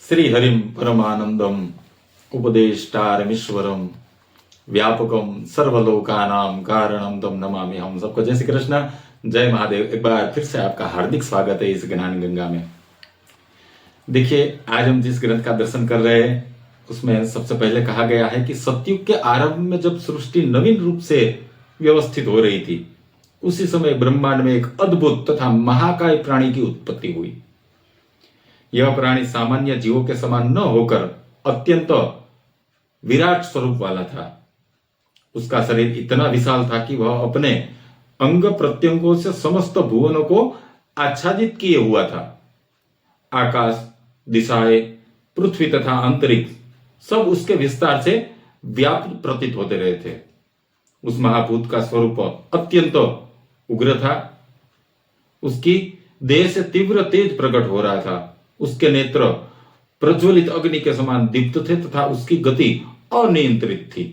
श्रीहरिं परमानंदम उपदेष्टारमीश्वरम व्यापकम सर्वलोकानां कारणम तम नमामि। हम सबको जय श्री कृष्ण, जय महादेव। एक बार फिर से आपका हार्दिक स्वागत है इस ज्ञान गंगा में। देखिए, आज हम जिस ग्रंथ का दर्शन कर रहे हैं उसमें सबसे पहले कहा गया है कि सतयुग के आरंभ में जब सृष्टि नवीन रूप से व्यवस्थित हो रही थी, उसी समय ब्रह्मांड में एक अद्भुत तथा महाकाय प्राणी की उत्पत्ति हुई। यह प्राणी सामान्य जीवों के समान न होकर अत्यंत विराट स्वरूप वाला था। उसका शरीर इतना विशाल था कि वह अपने अंग प्रत्यंगों से समस्त भुवनों को आच्छादित किए हुआ था। आकाश, दिशाएं, पृथ्वी तथा अंतरिक्ष सब उसके विस्तार से व्याप्त प्रतीत होते रहे थे। उस महाभूत का स्वरूप अत्यंत उग्र था। उसकी देह से तीव्र तेज प्रकट हो रहा था। उसके नेत्र प्रज्वलित अग्नि के समान दीप्त थे तथा उसकी गति अनियंत्रित थी।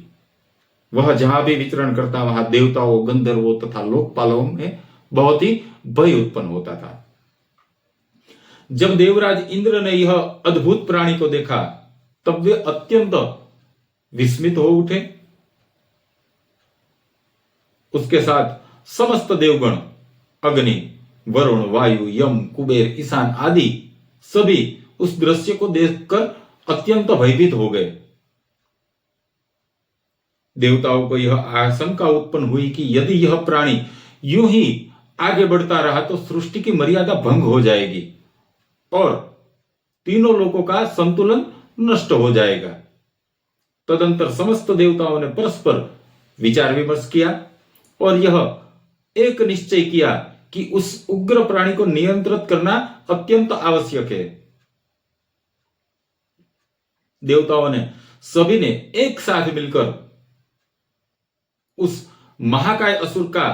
वह जहां भी विचरण करता वहां देवताओं, गंधर्वों तथा लोकपालों में बहुत ही भय उत्पन्न होता था। जब देवराज इंद्र ने यह अद्भुत प्राणी को देखा तब वे अत्यंत विस्मित हो उठे। उसके साथ समस्त देवगण, अग्नि, वरुण, वायु, यम, कुबेर, ईशान आदि सभी उस दृश्य को देखकर अत्यंत भयभीत हो गए। देवताओं को यह आशंका उत्पन्न हुई कि यदि यह प्राणी यूं ही आगे बढ़ता रहा तो सृष्टि की मर्यादा भंग हो जाएगी और तीनों लोकों का संतुलन नष्ट हो जाएगा। तदंतर समस्त देवताओं ने परस्पर विचार विमर्श किया और यह एक निश्चय किया कि उस उग्र प्राणी को नियंत्रित करना अत्यंत आवश्यक है। देवताओं ने सभी ने एक साथ मिलकर उस महाकाय असुर का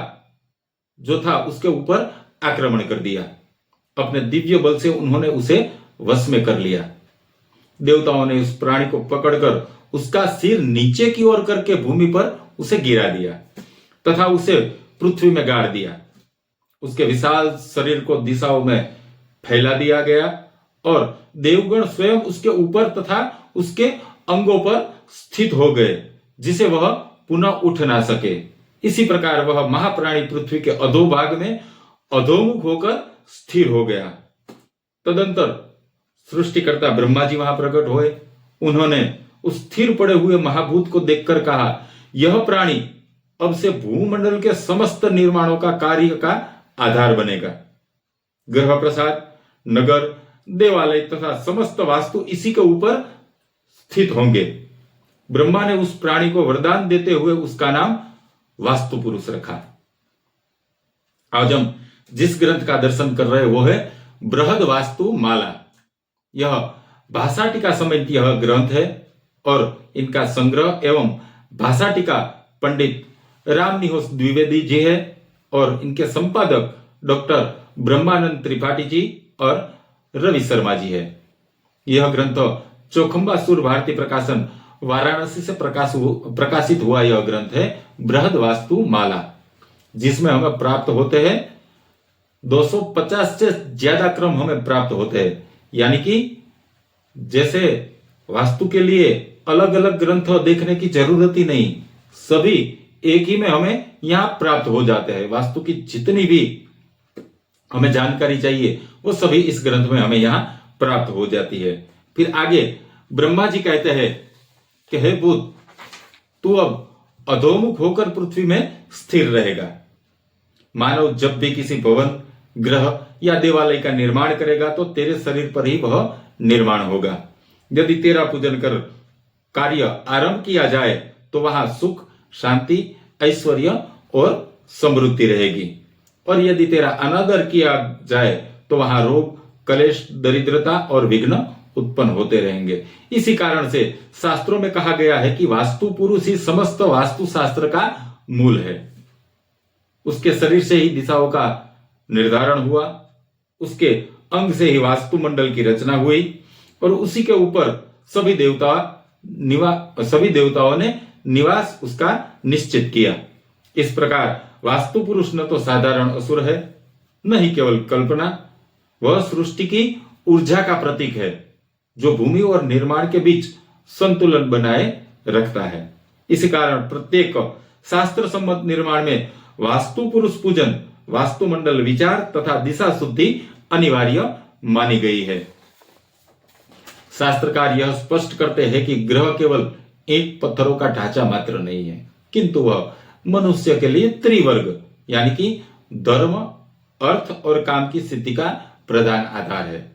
जो था उसके ऊपर आक्रमण कर दिया। अपने दिव्य बल से उन्होंने उसे वश में कर लिया। देवताओं ने उस प्राणी को पकड़कर उसका सिर नीचे की ओर करके भूमि पर उसे गिरा दिया तथा उसे पृथ्वी में गाड़ दिया। उसके विशाल शरीर को दिशाओं में फैला दिया गया और देवगण स्वयं उसके ऊपर तथा उसके अंगों पर स्थित हो गए, जिसे वह पुनः उठ ना सके। इसी प्रकार वह महाप्राणी पृथ्वी के अधोभाग में अधोमुख होकर स्थिर हो गया। तदंतर सृष्टिकर्ता ब्रह्मा जी वहां प्रकट हुए। उन्होंने उस स्थिर पड़े हुए महाभूत को देखकर कहा, यह प्राणी अब से भूमंडल के समस्त निर्माणों का कार्य का आधार बनेगा। ग्रह प्रसाद, नगर, देवालय तथा समस्त वास्तु इसी के ऊपर स्थित होंगे। ब्रह्मा ने उस प्राणी को वरदान देते हुए उसका नाम वास्तु पुरुष रखा। आज हम जिस ग्रंथ का दर्शन कर रहे हैं वो है बृहद वास्तु माला। यह भाषा टीका समेत यह ग्रंथ है और इनका संग्रह एवं भाषा टीका पंडित रामनिवास द्विवेदी जी है और इनके संपादक डॉक्टर ब्रह्मानंद त्रिपाठी जी और रवि शर्मा जी है। यह ग्रंथ चौखंबा सुर भारती प्रकाशन वाराणसी से प्रकाशित हुआ यह ग्रंथ है बृहद वास्तु माला, जिसमें हमें प्राप्त होते हैं 250 से ज्यादा क्रम हमें प्राप्त होते हैं। यानी कि जैसे वास्तु के लिए अलग अलग ग्रंथ देखने की जरूरत ही नहीं, सभी एक ही में हमें यहां प्राप्त हो जाते हैं। वास्तु की जितनी भी हमें जानकारी चाहिए वो सभी इस ग्रंथ में हमें यहां प्राप्त हो जाती है। फिर आगे ब्रह्मा जी कहते हैं कि हे बुध, तू अब अधोमुख होकर पृथ्वी में स्थिर रहेगा। मानव जब भी किसी भवन, ग्रह या देवालय का निर्माण करेगा तो तेरे शरीर पर ही वह निर्माण होगा। यदि तेरा पूजन कर कार्य आरंभ किया जाए तो वहां सुख, शांति, ऐश्वर्य और समृद्धि रहेगी और यदि तेरा अनादर किया जाए तो वहां रोग, कलेश, दरिद्रता और विघ्न उत्पन्न होते रहेंगे। इसी कारण से शास्त्रों में कहा गया है कि वास्तु पुरुष ही समस्त वास्तु शास्त्र का मूल है। उसके शरीर से ही दिशाओं का निर्धारण हुआ, उसके अंग से ही वास्तु मंडल की रचना हुई और उसी के ऊपर सभी देवताओं ने निवास उसका निश्चित किया। इस प्रकार वास्तु पुरुष न तो साधारण असुर है, न ही केवल कल्पना, वह सृष्टि की ऊर्जा का प्रतीक है। जो भूमि और निर्माण के बीच संतुलन बनाए रखता है। इसी कारण प्रत्येक शास्त्र सम्मत निर्माण में वास्तु पुरुष पूजन, वास्तुमंडल विचार तथा दिशा शुद्धि अनिवार्य मानी गई है। शास्त्रकार यह स्पष्ट करते हैं कि ग्रह केवल ईंट पत्थरों का ढांचा मात्र नहीं है, किंतु वह मनुष्य के लिए त्रिवर्ग यानी कि धर्म, अर्थ और काम की सिद्धि का प्रधान आधार है।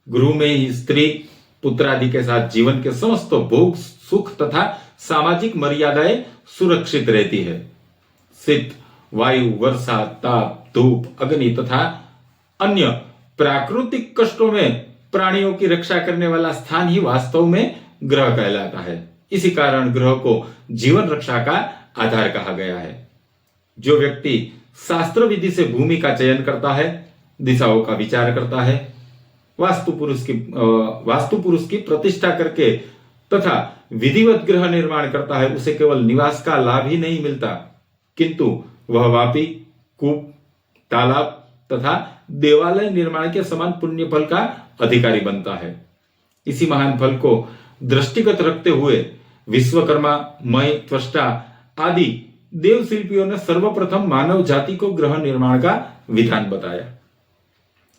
गृह में ही स्त्री पुत्र आदि के साथ जीवन के समस्त भोग, सुख तथा सामाजिक मर्यादाएं सुरक्षित रहती है। शीत, वायु, वर्षा, ताप, धूप, अग्नि तथा अन्य प्राकृतिक कष्टों में प्राणियों की रक्षा करने वाला स्थान ही वास्तव में ग्रह कहलाता है। इसी कारण ग्रह को जीवन रक्षा का आधार कहा गया है। जो व्यक्ति शास्त्र विधि से भूमि का चयन करता है, दिशाओं का विचार करता है, वास्तु पुरुष की प्रतिष्ठा करके तथा विधिवत ग्रह निर्माण करता है, उसे केवल निवास का लाभ ही नहीं मिलता, किंतु वह वापी, कूप, तालाब तथा देवालय निर्माण के समान पुण्य फल का अधिकारी बनता है। इसी महान फल को दृष्टिगत रखते हुए विश्वकर्मा, मय, त्वष्टा आदि देव शिल्पियों ने सर्वप्रथम मानव जाति को ग्रह निर्माण का विधान बताया।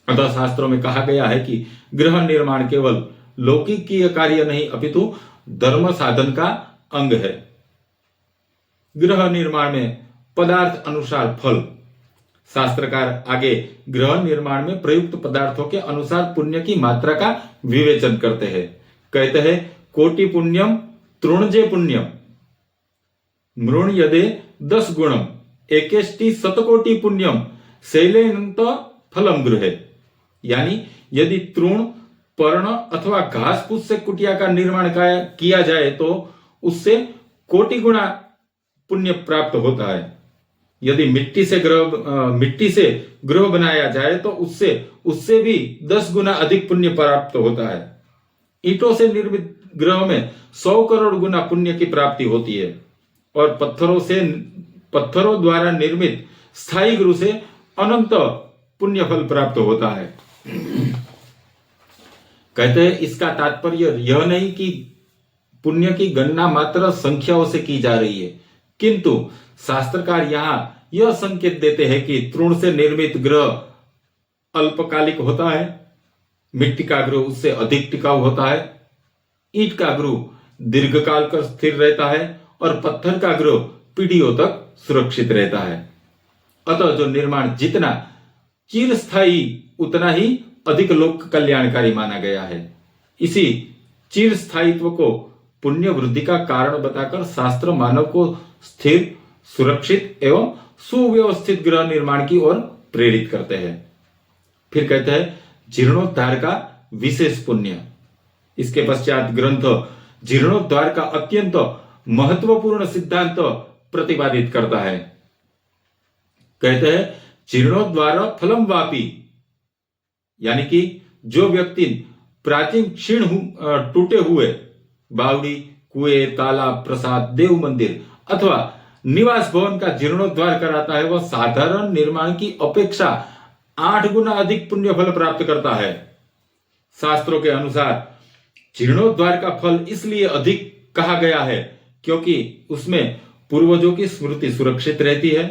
अतः शास्त्रों में कहा गया है कि ग्रह निर्माण केवल लौकिकीय कार्य नहीं अपितु धर्म साधन का अंग है। ग्रह निर्माण में पदार्थ अनुसार फल। शास्त्रकार आगे ग्रह निर्माण में प्रयुक्त पदार्थों के अनुसार पुण्य की मात्रा का विवेचन करते हैं। कहते हैं, कोटि पुण्यम तृणजे पुण्यम मृण यदे 10 गुणम एकेष्टि शतकोटि पुण्यम शैलेनंत फलम गृहे। यानी यदि तृण, पर्ण अथवा घास फूस से कुटिया का निर्माण किया जाए तो उससे कोटि गुणा पुण्य प्राप्त होता है। यदि मिट्टी से गृह बनाया जाए तो उससे भी 10 गुना अधिक पुण्य प्राप्त होता है। ईंटों से निर्मित ग्रह में 100 करोड़ गुना पुण्य की प्राप्ति होती है और पत्थरों द्वारा निर्मित स्थायी गृह से अनंत पुण्य फल प्राप्त होता है। कहते हैं, इसका तात्पर्य यह नहीं कि पुण्य की गणना मात्र संख्याओं से की जा रही है, किंतु शास्त्रकार यहां यह संकेत देते हैं कि तृण से निर्मित ग्रह अल्पकालिक होता है, मिट्टी का ग्रह उससे अधिक टिकाऊ होता है, ईंट का ग्रह दीर्घकाल कर स्थिर रहता है और पत्थर का ग्रह पीढ़ियों तक सुरक्षित रहता है। अतः जो निर्माण जितना चिरस्थायी उतना ही अधिक लोक कल्याणकारी माना गया है। इसी चिरस्थायित्व को पुण्य वृद्धि का कारण बताकर शास्त्र मानव को स्थिर, सुरक्षित एवं सुव्यवस्थित ग्रह निर्माण की ओर प्रेरित करते हैं। फिर कहते हैं, जीर्णोद्धार का विशेष पुण्य। इसके पश्चात ग्रंथ जीर्णोद्धार का अत्यंत महत्वपूर्ण सिद्धांत प्रतिपादित करता है। कहते हैं, जीर्णोद्धार फलम वापी। यानी कि जो व्यक्ति प्राचीन क्षीण टूटे हुए बावड़ी, कुएं, तालाब, प्रसाद, देव मंदिर अथवा निवास भवन का जीर्णोद्धार कराता है, वह साधारण निर्माण की अपेक्षा 8 गुना अधिक पुण्य फल प्राप्त करता है। शास्त्रों के अनुसार जीर्णोद्धार का फल इसलिए अधिक कहा गया है क्योंकि उसमें पूर्वजों की स्मृति सुरक्षित रहती है,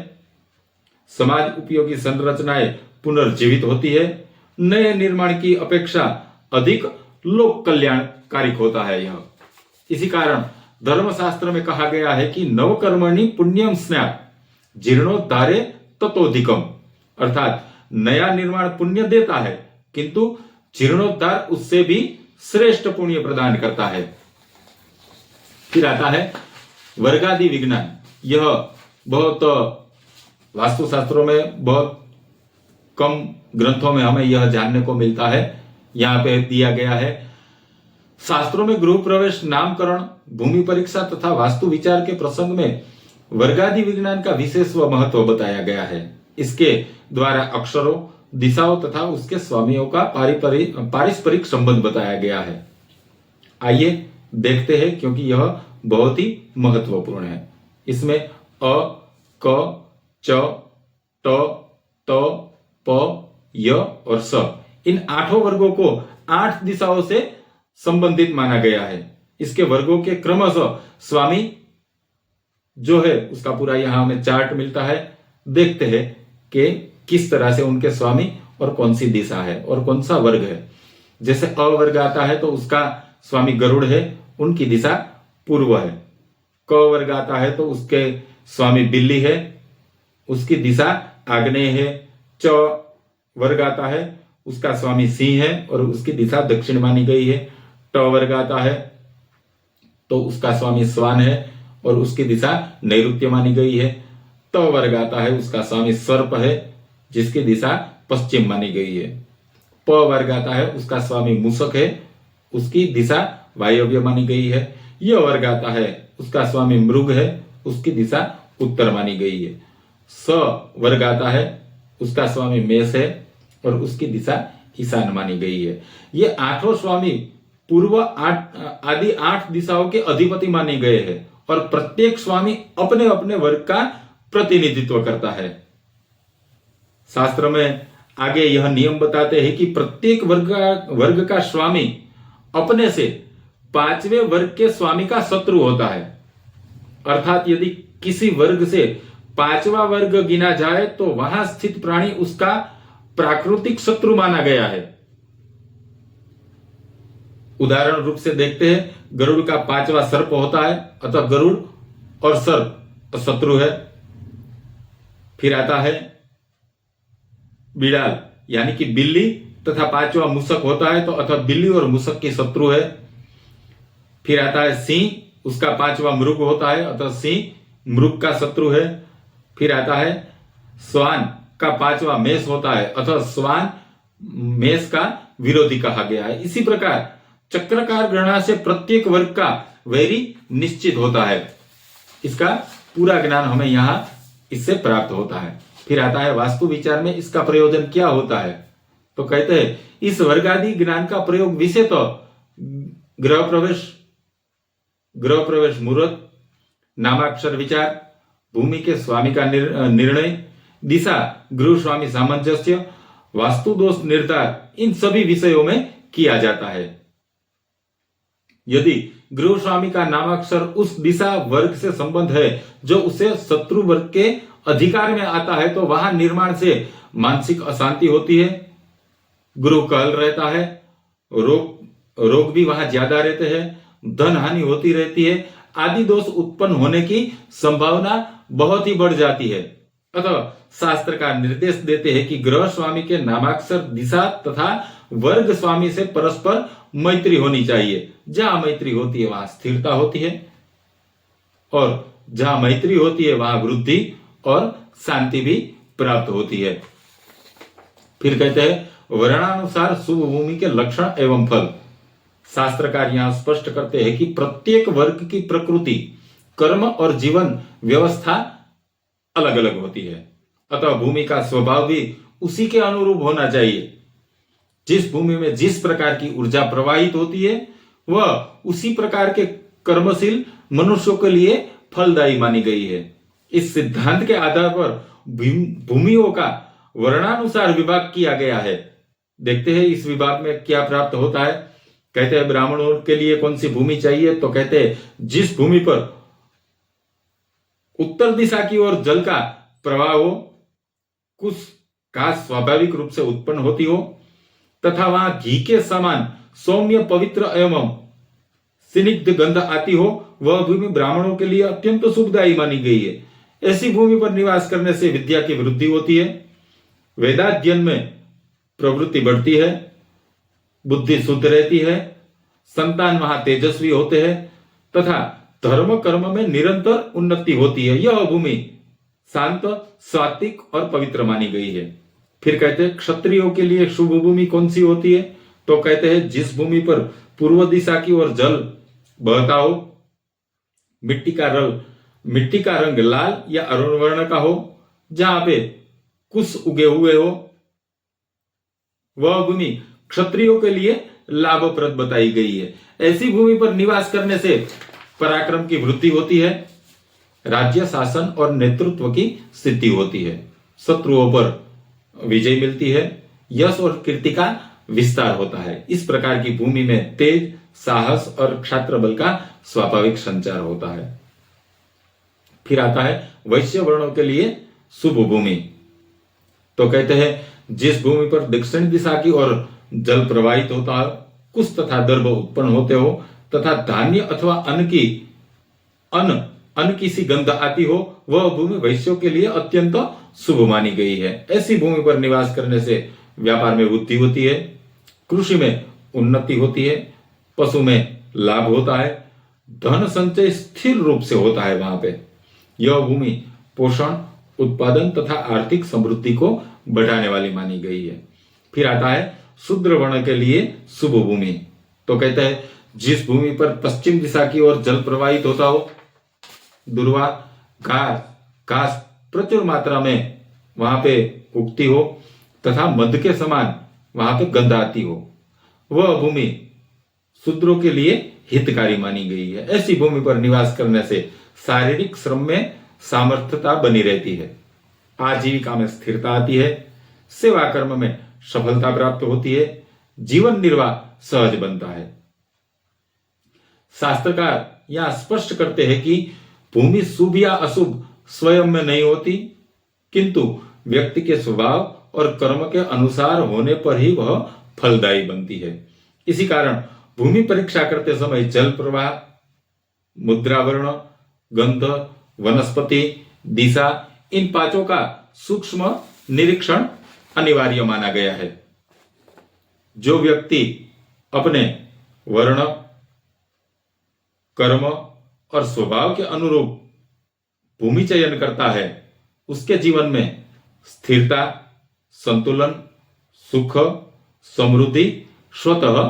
समाज उपयोगी संरचनाएं पुनर्जीवित होती है, नए निर्माण की अपेक्षा अधिक लोक कल्याणकारी होता है यह। इसी कारण धर्मशास्त्र में कहा गया है कि नवकर्मणि पुण्यम स्यात् जीर्णोद्धारे ततोधिकम। अर्थात नया निर्माण पुण्य देता है, किंतु जीर्णोद्धार उससे भी श्रेष्ठ पुण्य प्रदान करता है। फिर आता है वर्गादि विज्ञान। यह बहुत वास्तुशास्त्रों में बहुत कम ग्रंथों में हमें यह जानने को मिलता है। यहाँ पे दिया गया है, शास्त्रों में गृह प्रवेश, नामकरण, भूमि परीक्षा तथा वास्तु विचार के प्रसंग में वर्गादि विज्ञान का विशेष व महत्व बताया गया है। इसके द्वारा अक्षरों, दिशाओं तथा उसके स्वामियों का पारस्परिक संबंध बताया गया है। आइए देखते हैं, क्योंकि यह बहुत ही महत्वपूर्ण है। इसमें अ, क, च, ट, त, प, य और स इन 8 वर्गों को 8 दिशाओं से संबंधित माना गया है। इसके वर्गों के क्रमशः स्वामी जो है उसका पूरा यहां हमें चार्ट मिलता है। देखते हैं कि किस तरह से उनके स्वामी और कौन सी दिशा है और कौन सा वर्ग है। जैसे अ वर्ग आता है तो उसका स्वामी गरुड़ है, उनकी दिशा पूर्व है। क वर्ग आता है तो उसके स्वामी बिल्ली है, उसकी दिशा आग्नेय है। च वर्ग आता है उसका स्वामी सिंह है और उसकी दिशा दक्षिण मानी गई है। ट वर्ग आता है तो उसका स्वामी स्वान है और उसकी दिशा नैऋत्य मानी गई है। त वर्ग आता है उसका स्वामी सर्प है जिसकी दिशा पश्चिम मानी गई है। प वर्ग आता है उसका स्वामी मूषक है, उसकी दिशा वायव्य मानी गई है। य वर्ग आता है उसका स्वामी मृग है, उसकी दिशा उत्तर मानी गई है। स वर्ग आता है उसका स्वामी मेष है और उसकी दिशा ईशान मानी गई है। ये 8 स्वामी पूर्व आदि 8 दिशाओं के अधिपति माने गए हैं और प्रत्येक स्वामी अपने अपने वर्ग का प्रतिनिधित्व करता है। शास्त्र में आगे यह नियम बताते हैं कि प्रत्येक वर्ग का स्वामी अपने से 5वें वर्ग के स्वामी का शत्रु होता है। अर्थात यदि किसी वर्ग से 5वां वर्ग गिना जाए तो वहां स्थित प्राणी उसका प्राकृतिक शत्रु माना गया है। उदाहरण रूप से देखते हैं, गरुड़ का 5वां सर्प होता है, अतः गरुड़ और सर्प शत्रु है। फिर आता है बिड़ाल यानी कि बिल्ली तथा 5वां मूषक होता है तो अतः बिल्ली और मूषक की शत्रु है। फिर आता है सिंह, उसका 5वां मृग होता है अतः सिंह मृग का शत्रु है। फिर आता है स्वान का 5वां मेष होता है अतः स्वान मेष का विरोधी कहा गया है। इसी प्रकार चक्राकार गणना से प्रत्येक वर्ग का वैरी निश्चित होता है। इसका पूरा ज्ञान हमें यहां इससे प्राप्त होता है। फिर आता है वास्तु विचार में इसका प्रयोजन क्या होता है, तो कहते हैं इस वर्गादि ज्ञान का प्रयोग विशेषतः गृह प्रवेश मुहूर्त, नामाक्षर विचार, भूमि के स्वामी का निर्णय, दिशा, गृह स्वामी सामंजस्य, वास्तु दोष निर्धार, इन सभी विषयों में किया जाता है। यदि गृह स्वामी का नामाक्षर उस दिशा वर्ग से संबंध है जो उसे शत्रु वर्ग के अधिकार में आता है तो वहां निर्माण से मानसिक अशांति होती है, गृह कहल रहता है, रोग भी वहां ज्यादा रहते हैं, धन हानि होती रहती है, आदि दोष उत्पन्न होने की संभावना बहुत ही बढ़ जाती है। अतः शास्त्र का निर्देश देते हैं कि गृह स्वामी के नामाक्षर दिशा तथा वर्ग स्वामी से परस्पर मैत्री होनी चाहिए। जहां मैत्री होती है वहां स्थिरता होती है और जहां मैत्री होती है वहां वृद्धि और शांति भी प्राप्त होती है। फिर कहते हैं वर्णानुसार शुभ भूमि के लक्षण एवं फल। शास्त्रकार यहां स्पष्ट करते हैं कि प्रत्येक वर्ग की प्रकृति, कर्म और जीवन व्यवस्था अलग अलग होती है, अतः भूमि का स्वभाव भी उसी के अनुरूप होना चाहिए। जिस भूमि में जिस प्रकार की ऊर्जा प्रवाहित होती है वह उसी प्रकार के कर्मशील मनुष्यों के लिए फलदायी मानी गई है। इस सिद्धांत के आधार पर भूमियों का वर्णानुसार विभाग किया गया है। देखते हैं इस विभाग में क्या प्राप्त होता है। कहते हैं ब्राह्मणों के लिए कौन सी भूमि चाहिए, तो कहते हैं जिस भूमि पर उत्तर दिशा की ओर जल का प्रवाह हो, कुछ घास स्वाभाविक रूप से उत्पन्न होती हो तथा वहां घी के समान सौम्य पवित्र एवं स्निग्ध गंध आती हो, वह भूमि ब्राह्मणों के लिए अत्यंत सुखदायी मानी गई है। ऐसी भूमि पर निवास करने से विद्या की वृद्धि होती है, वेदाध्ययन में प्रवृत्ति बढ़ती है, बुद्धि शुद्ध रहती है, संतान वहां तेजस्वी होते हैं तथा धर्म कर्म में निरंतर उन्नति होती है। यह भूमि शांत, सात्विक और पवित्र मानी गई है। फिर कहते हैं क्षत्रियों के लिए शुभ भूमि कौन सी होती है, तो कहते हैं जिस भूमि पर पूर्व दिशा की ओर जल बहता हो, मिट्टी का रंग लाल या अरुण वर्ण का हो, जहां पे कुश उगे हुए हो, वह भूमि क्षत्रियों के लिए लाभप्रद बताई गई है। ऐसी भूमि पर निवास करने से पराक्रम की वृद्धि होती है, राज्य शासन और नेतृत्व की सिद्धि होती है, शत्रुओं पर विजय मिलती है, यश और कीर्ति का विस्तार होता है। इस प्रकार की भूमि में तेज, साहस और क्षात्र बल का स्वाभाविक संचार होता है। फिर आता है वैश्य वर्णों के लिए शुभ भूमि। तो कहते हैं जिस भूमि पर दक्षिण दिशा की ओर जल प्रवाहित होता है, कुश तथा दर्भ उत्पन्न होते हो तथा धान्य अथवा अन्न की सी गंध आती हो, वह भूमि वैश्यों के लिए अत्यंत शुभ मानी गई है। ऐसी भूमि पर निवास करने से व्यापार में वृद्धि होती है, कृषि में उन्नति होती है, पशु में लाभ होता है, धन संचय स्थिर रूप से होता है। वहां पे यह भूमि पोषण, उत्पादन तथा आर्थिक समृद्धि को बढ़ाने वाली मानी गई है। फिर आता है शूद्र वर्ण के लिए शुभ भूमि। तो कहते हैं जिस भूमि पर पश्चिम दिशा की ओर जल प्रवाहित होता हो, दुर्वा घास प्रचुर मात्रा में वहां पे उगती हो तथा मध के समान वहां पे गंध आती हो, वह भूमि शूद्रों के लिए हितकारी मानी गई है। ऐसी भूमि पर निवास करने से शारीरिक श्रम में सामर्थ्यता बनी रहती है, आजीविका में स्थिरता आती है, सेवा कर्म में सफलता प्राप्त होती है, जीवन निर्वाह सहज बनता है। शास्त्रकार यहां स्पष्ट करते हैं कि भूमि शुभ या अशुभ स्वयं में नहीं होती, किंतु व्यक्ति के स्वभाव और कर्म के अनुसार होने पर ही वह फलदायी बनती है। इसी कारण भूमि परीक्षा करते समय जल प्रवाह, मुद्रावर्ण, गंध, वनस्पति, दिशा, इन पांचों का सूक्ष्म निरीक्षण अनिवार्य माना गया है। जो व्यक्ति अपने वर्ण, कर्म और स्वभाव के अनुरूप भूमि चयन करता है, उसके जीवन में स्थिरता, संतुलन, सुख, समृद्धि स्वतः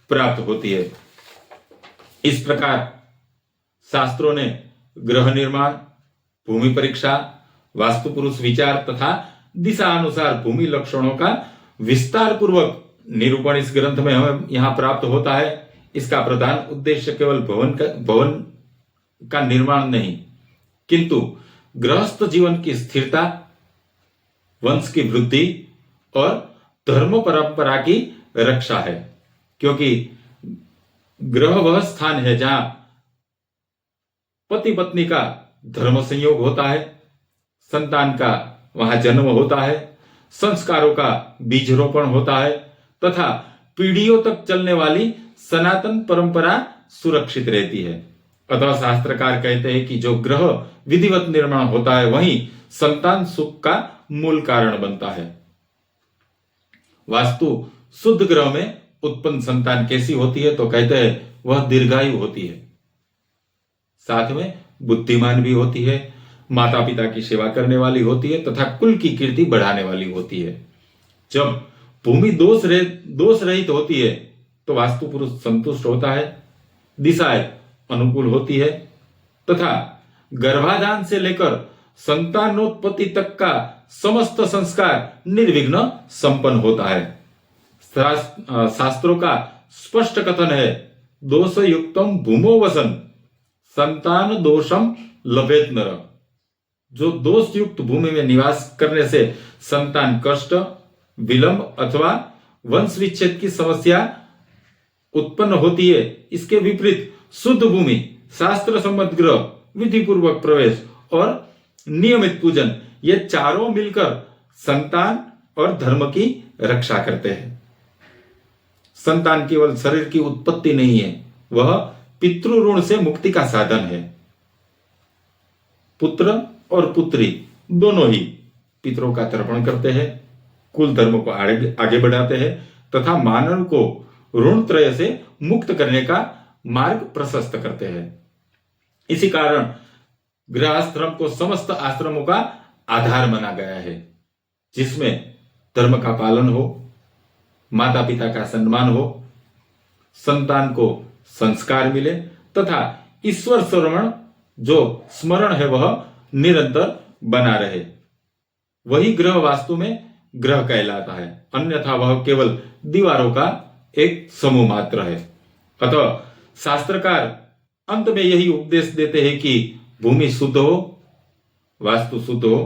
प्राप्त होती है। इस प्रकार शास्त्रों ने ग्रह निर्माण, भूमि परीक्षा, वास्तु पुरुष विचार तथा दिशा अनुसार भूमि लक्षणों का विस्तार पूर्वक निरूपण इस ग्रंथ में हमें यहां प्राप्त होता है। इसका प्रधान उद्देश्य केवल भवन का निर्माण नहीं, किंतु गृहस्थ जीवन की स्थिरता, वंश की वृद्धि और धर्म परंपरा की रक्षा है। क्योंकि गृह वह स्थान है जहां पति पत्नी का धर्म संयोग होता है, संतान का वहां जन्म होता है, संस्कारों का बीज रोपण होता है तथा पीढ़ियों तक चलने वाली सनातन परंपरा सुरक्षित रहती है। अतः शास्त्रकार कहते हैं कि जो ग्रह विधिवत निर्माण होता है, वही संतान सुख का मूल कारण बनता है। वास्तु शुद्ध ग्रह में उत्पन्न संतान कैसी होती है? तो कहते हैं वह दीर्घायु होती है, साथ में बुद्धिमान भी होती है, माता पिता की सेवा करने वाली होती है तथा कुल की कीर्ति बढ़ाने वाली होती है। जब भूमि दोष रहित होती है तो वास्तु पुरुष संतुष्ट होता है, दिशाएं अनुकूल होती है तथा गर्भाधान से लेकर संतानोत्पत्ति तक का समस्त संस्कार निर्विघ्न संपन्न होता है। शास्त्रों का स्पष्ट कथन है, दोष युक्तम भूमो वसन संतान दोषम लभेत नर। जो दोष युक्त भूमि में निवास करने से संतान कष्ट, विलंब अथवा वंश विच्छेद की समस्या उत्पन्न होती है, इसके विपरीत शुद्ध भूमि, शास्त्र सम्मत गृह, विधि पूर्वक प्रवेश और नियमित पूजन, ये चारों मिलकर संतान और धर्म की रक्षा करते हैं। संतान केवल शरीर की उत्पत्ति नहीं है, वह पितृ ऋण से मुक्ति का साधन है। पुत्र और पुत्री दोनों ही पितरों का तर्पण करते हैं, कुल धर्म को आगे बढ़ाते हैं तथा मानव को ऋण त्रय से मुक्त करने का मार्ग प्रशस्त करते हैं। इसी कारण गृहस्थाश्रम को समस्त आश्रमों का आधार माना गया है, जिसमें धर्म का पालन हो, माता पिता का सम्मान हो, संतान को संस्कार मिले तथा ईश्वर श्रवण जो स्मरण है वह निरंतर बना रहे। वही ग्रह वास्तु में ग्रह कहलाता है, अन्यथा वह केवल दीवारों का एक समूह मात्र है। अतः शास्त्रकार अंत में यही उपदेश देते हैं कि भूमि शुद्ध हो, वास्तु शुद्ध हो,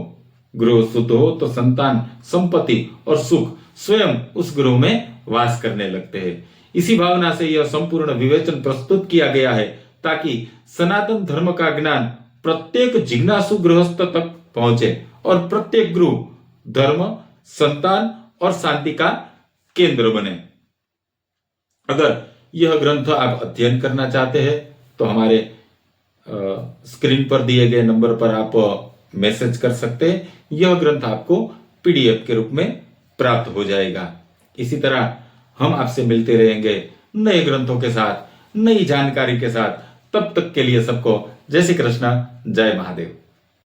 गृह शुद्ध हो तो संतान, संपत्ति और सुख स्वयं उस गृह में वास करने लगते हैं। इसी भावना से यह संपूर्ण विवेचन प्रस्तुत किया गया है ताकि सनातन धर्म का ज्ञान प्रत्येक जिज्ञासु गृहस्थ तक पहुंचे और प्रत्येक गुरु धर्म, संतान और शांति का केंद्र बने। अगर यह ग्रंथ आप अध्ययन करना चाहते हैं तो हमारे स्क्रीन पर दिए गए नंबर पर आप मैसेज कर सकते हैं। यह ग्रंथ आपको पीडीएफ के रूप में प्राप्त हो जाएगा। इसी तरह हम आपसे मिलते रहेंगे नए ग्रंथों के साथ, नई जानकारी के साथ। तब तक के लिए सबको जय श्री कृष्ण, जय महादेव।